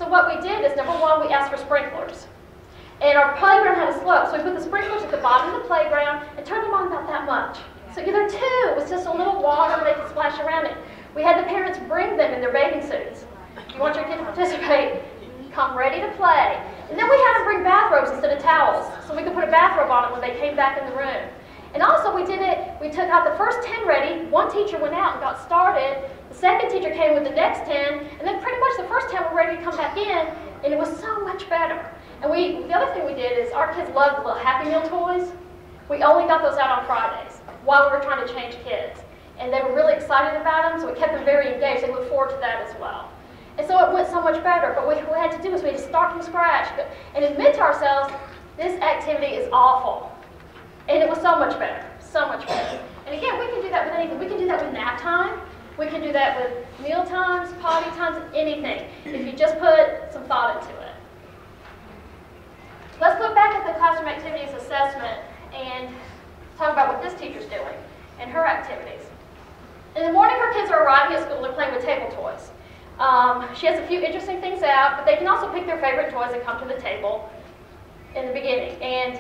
So what we did is, number one, we asked for sprinklers. And our playground had a slope, so we put the sprinklers at the bottom of the playground and turned them on about that much. So either two, it was just a little water they could splash around it. We had the parents bring them in their bathing suits. If you want your kid to participate, come ready to play. And then we had them bring bathrobes instead of towels, so we could put a bathrobe on them when they came back in the room. And also we took out the first 10 ready, one teacher went out and got started, the second teacher came with the next 10, and then pretty much the first 10 were ready to come back in, and it was so much better. And the other thing we did is our kids loved the little Happy Meal toys. We only got those out on Fridays while we were trying to change kids. And they were really excited about them, so we kept them very engaged. They looked forward to that as well. And so it went so much better, but what we had to do is we had to start from scratch and admit to ourselves, this activity is awful. And it was so much better, so much better. And again, we can do that with anything. We can do that with nap time. We can do that with meal times, potty times, anything, if you just put some thought into it. Let's look back at the classroom activities assessment and talk about what this teacher's doing and her activities. In the morning, her kids are arriving at school and they're playing with table toys. She has a few interesting things out, but they can also pick their favorite toys and come to the table in the beginning. And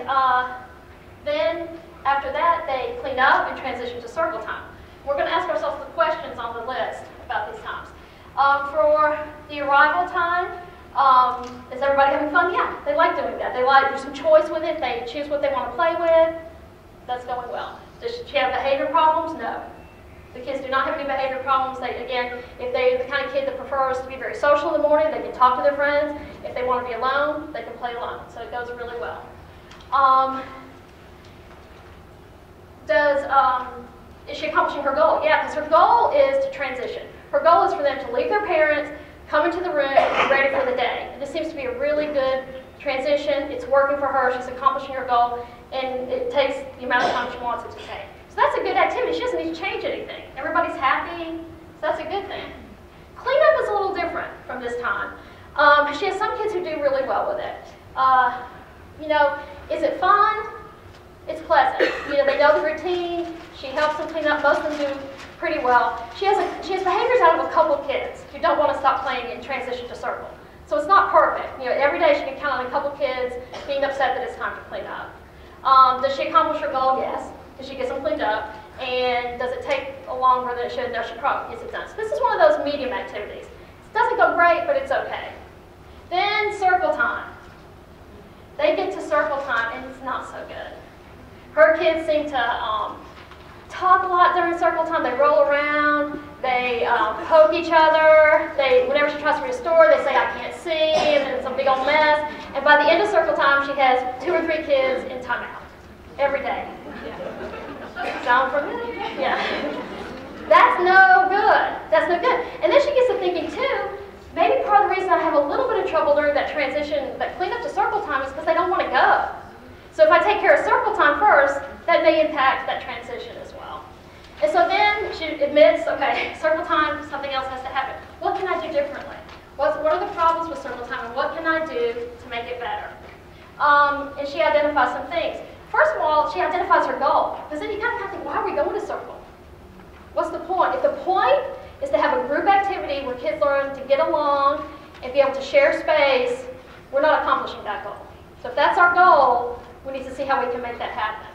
then after that, they clean up and transition to circle time. We're going to ask ourselves the questions on the list about these times. For the arrival time, is everybody having fun? Yeah, they like doing that. They like, there's some choice with it. They choose what they want to play with. That's going well. Does she have behavior problems? No. The kids do not have any behavior problems. Again, if they're the kind of kid that prefers to be very social in the morning, they can talk to their friends. If they want to be alone, they can play alone. So it goes really well. Is she accomplishing her goal? Yeah, because her goal is to transition. Her goal is for them to leave their parents, come into the room, and be ready for the day. And this seems to be a really good transition. It's working for her. She's accomplishing her goal, and it takes the amount of time she wants it to take. So that's a good activity. She doesn't need to change anything. Everybody's happy, so that's a good thing. Cleanup is a little different from this time. She has some kids who do really well with it. Is it fun? It's pleasant. They know the routine. She helps them clean up. Most of them do pretty well. She has behaviors out of a couple kids who don't want to stop playing and transition to circle. So it's not perfect. Every day she can count on a couple kids being upset that it's time to clean up. Does she accomplish her goal? Yes. Does she get them cleaned up? And does it take longer than it should? No, she probably gets it done. So this is one of those medium activities. It doesn't go great, but it's okay. Then circle time. They get to circle time, and it's not so good. Her kids seem to talk a lot during circle time. They roll around. They poke each other. Whenever she tries to read a story, they say, I can't see, and then it's a big old mess. And by the end of circle time, she has 2 or 3 kids in timeout every day. Sound familiar? Yeah. That's no good. That's no good. And then she gets to thinking, too, maybe part of the reason I have a little bit of trouble during that transition, that cleanup to circle time, is because they don't want to go. So if I take care of circle time first, that may impact that transition as well. And so then she admits, okay, circle time, something else has to happen. What can I do differently? What are the problems with circle time, and what can I do to make it better? And she identifies some things. First of all, she identifies her goal. Because then you kind of think, why are we going to circle? What's the point? If the point is to have a group activity where kids learn to get along and be able to share space, we're not accomplishing that goal. So if that's our goal, we need to see how we can make that happen.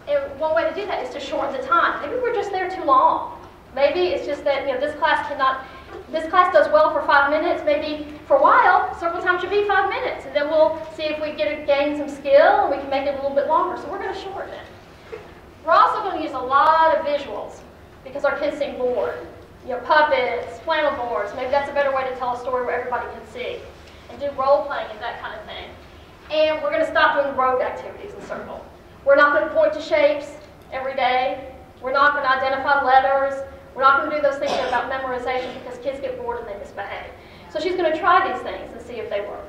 And one way to do that is to shorten the time. Maybe we're just there too long. Maybe it's just that this class does well for 5 minutes. Maybe for a while, circle time should be 5 minutes. And then we'll see if we gain some skill and we can make it a little bit longer. So we're going to shorten it. We're also going to use a lot of visuals because our kids seem bored. Puppets, flannel boards. Maybe that's a better way to tell a story where everybody can see. And do role playing and that kind of thing. And we're going to stop doing road activities in circle. We're not going to point to shapes every day. We're not going to identify letters. We're not going to do those things about memorization because kids get bored and they misbehave. So she's going to try these things and see if they work.